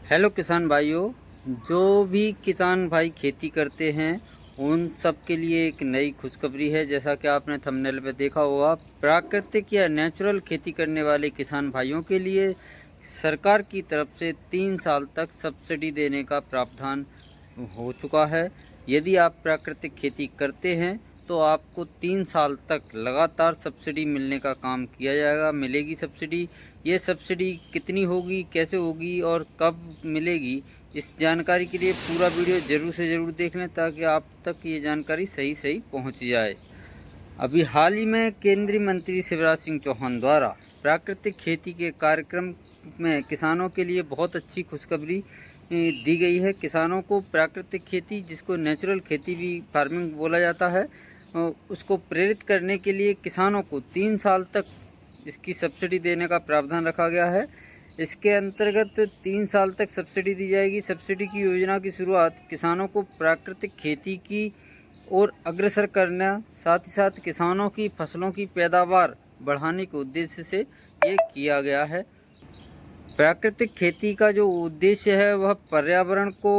Hello किसान भाइयों। जो भी किसान भाई खेती करते हैं उन सब के लिए एक नई खुशखबरी है। जैसा कि आपने थंबनेल पे देखा होगा, प्राकृतिक या नेचुरल खेती करने वाले किसान भाइयों के लिए सरकार की तरफ से 3 साल तक सब्सिडी देने का प्रावधान हो चुका है। यदि आप प्राकृतिक खेती करते हैं तो आपको 3 साल तक लगातार सब्सिडी मिलने का काम किया जाएगा, मिलेगी सब्सिडी। ये सब्सिडी कितनी होगी, कैसे होगी और कब मिलेगी, इस जानकारी के लिए पूरा वीडियो ज़रूर से ज़रूर देख लें ताकि आप तक ये जानकारी सही सही पहुंच जाए। अभी हाल ही में केंद्रीय मंत्री शिवराज सिंह चौहान द्वारा प्राकृतिक खेती के कार्यक्रम में किसानों के लिए बहुत अच्छी खुशखबरी दी गई है। किसानों को प्राकृतिक खेती, जिसको नेचुरल खेती भी फार्मिंग बोला जाता है, उसको प्रेरित करने के लिए किसानों को 3 साल तक इसकी सब्सिडी देने का प्रावधान रखा गया है। इसके अंतर्गत 3 साल तक सब्सिडी दी जाएगी। सब्सिडी की योजना की शुरुआत किसानों को प्राकृतिक खेती की ओर अग्रसर करना, साथ ही साथ किसानों की फसलों की पैदावार बढ़ाने के उद्देश्य से ये किया गया है। प्राकृतिक खेती का जो उद्देश्य है वह पर्यावरण को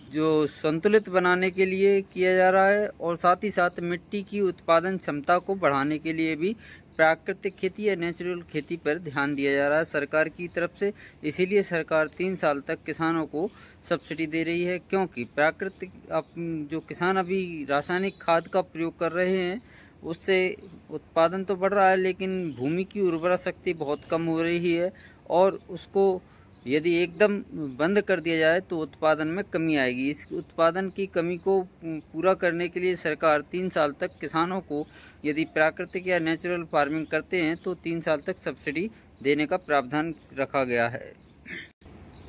जो संतुलित बनाने के लिए किया जा रहा है और साथ ही साथ मिट्टी की उत्पादन क्षमता को बढ़ाने के लिए भी प्राकृतिक खेती या नेचुरल खेती पर ध्यान दिया जा रहा है सरकार की तरफ से। इसीलिए सरकार 3 साल तक किसानों को सब्सिडी दे रही है, क्योंकि प्राकृतिक जो किसान अभी रासायनिक खाद का प्रयोग कर रहे हैं उससे उत्पादन तो बढ़ रहा है, लेकिन भूमि की उर्वरा शक्ति बहुत कम हो रही है और उसको यदि एकदम बंद कर दिया जाए तो उत्पादन में कमी आएगी। इस उत्पादन की कमी को पूरा करने के लिए सरकार 3 साल तक किसानों को, यदि प्राकृतिक या नेचुरल फार्मिंग करते हैं तो 3 साल तक सब्सिडी देने का प्रावधान रखा गया है।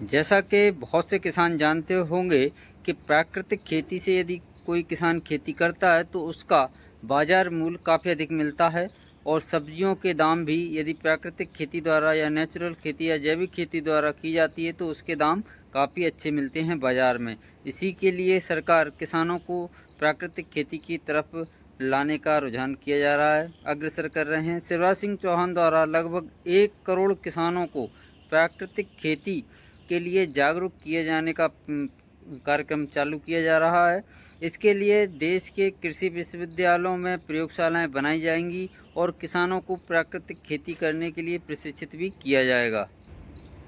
जैसा कि बहुत से किसान जानते होंगे कि प्राकृतिक खेती से यदि कोई किसान खेती करता है तो उसका बाज़ार मूल्य काफ़ी अधिक मिलता है और सब्जियों के दाम भी, यदि प्राकृतिक खेती द्वारा या नेचुरल खेती या जैविक खेती द्वारा की जाती है तो उसके दाम काफ़ी अच्छे मिलते हैं बाज़ार में। इसी के लिए सरकार किसानों को प्राकृतिक खेती की तरफ लाने का रुझान किया जा रहा है, अग्रसर कर रहे हैं। शिवराज सिंह चौहान द्वारा लगभग 1 करोड़ किसानों को प्राकृतिक खेती के लिए जागरूक किए जाने का कार्यक्रम चालू किया जा रहा है। इसके लिए देश के कृषि विश्वविद्यालयों में प्रयोगशालाएं बनाई जाएंगी और किसानों को प्राकृतिक खेती करने के लिए प्रशिक्षित भी किया जाएगा।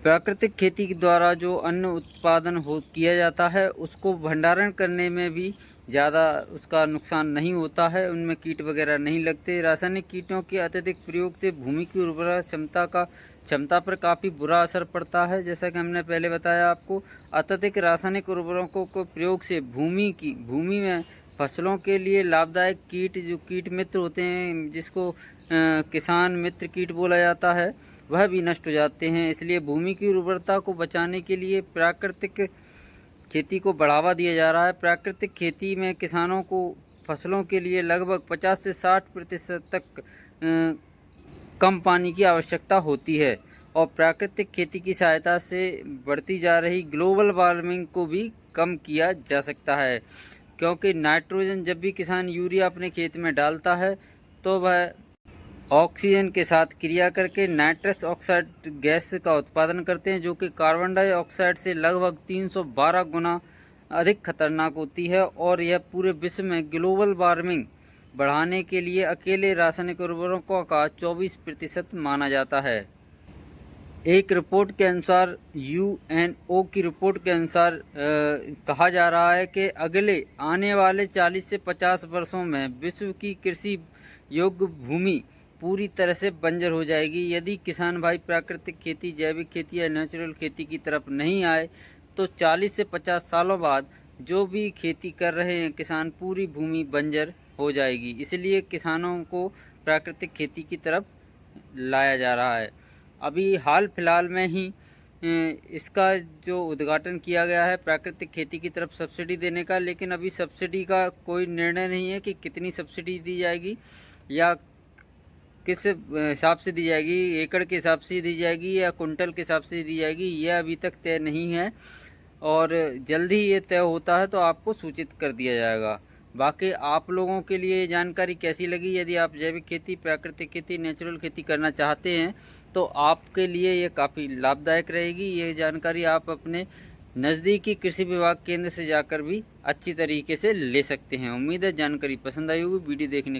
प्राकृतिक खेती के द्वारा जो अन्न उत्पादन हो किया जाता है उसको भंडारण करने में भी ज़्यादा उसका नुकसान नहीं होता है, उनमें कीट वगैरह नहीं लगते। रासायनिक कीटों के अत्यधिक प्रयोग से भूमि की उर्वरा क्षमता पर काफ़ी बुरा असर पड़ता है। जैसा कि हमने पहले बताया आपको, अत्यधिक रासायनिक उर्वरकों को प्रयोग से भूमि में फसलों के लिए लाभदायक जो कीट मित्र होते हैं, जिसको किसान मित्र कीट बोला जाता है, वह भी नष्ट हो जाते हैं। इसलिए भूमि की उर्वरता को बचाने के लिए प्राकृतिक खेती को बढ़ावा दिया जा रहा है। प्राकृतिक खेती में किसानों को फसलों के लिए लगभग 50 से 60% तक कम पानी की आवश्यकता होती है और प्राकृतिक खेती की सहायता से बढ़ती जा रही ग्लोबल वार्मिंग को भी कम किया जा सकता है, क्योंकि नाइट्रोजन जब भी किसान यूरिया अपने खेत में डालता है तो वह ऑक्सीजन के साथ क्रिया करके नाइट्रस ऑक्साइड गैस का उत्पादन करते हैं, जो कि कार्बन डाइऑक्साइड से लगभग 312 गुना अधिक खतरनाक होती है और यह पूरे विश्व में ग्लोबल वार्मिंग बढ़ाने के लिए अकेले रासायनिक उर्वरकों का 24% माना जाता है। एक रिपोर्ट के अनुसार, यूएनओ की रिपोर्ट के अनुसार कहा जा रहा है कि अगले आने वाले 40 से 50 वर्षों में विश्व की कृषि योग्य भूमि पूरी तरह से बंजर हो जाएगी। यदि किसान भाई प्राकृतिक खेती, जैविक खेती या नेचुरल खेती की तरफ नहीं आए तो 40 से 50 सालों बाद जो भी खेती कर रहे हैं किसान, पूरी भूमि बंजर हो जाएगी। इसलिए किसानों को प्राकृतिक खेती की तरफ लाया जा रहा है। अभी हाल फिलहाल में ही इसका जो उद्घाटन किया गया है प्राकृतिक खेती की तरफ सब्सिडी देने का, लेकिन अभी सब्सिडी का कोई निर्णय नहीं है कि कितनी सब्सिडी दी जाएगी या किस हिसाब से दी जाएगी, एकड़ के हिसाब से दी जाएगी या कुंटल के हिसाब से दी जाएगी, यह अभी तक तय नहीं है और जल्द ही ये तय होता है तो आपको सूचित कर दिया जाएगा। बाकी आप लोगों के लिए जानकारी कैसी लगी? यदि आप जैविक खेती, प्राकृतिक खेती, नेचुरल खेती करना चाहते हैं तो आपके लिए ये काफ़ी लाभदायक रहेगी। ये जानकारी आप अपने नज़दीकी कृषि विभाग केंद्र से जाकर भी अच्छी तरीके से ले सकते हैं। उम्मीद है जानकारी पसंद आई होगी। वीडियो देखने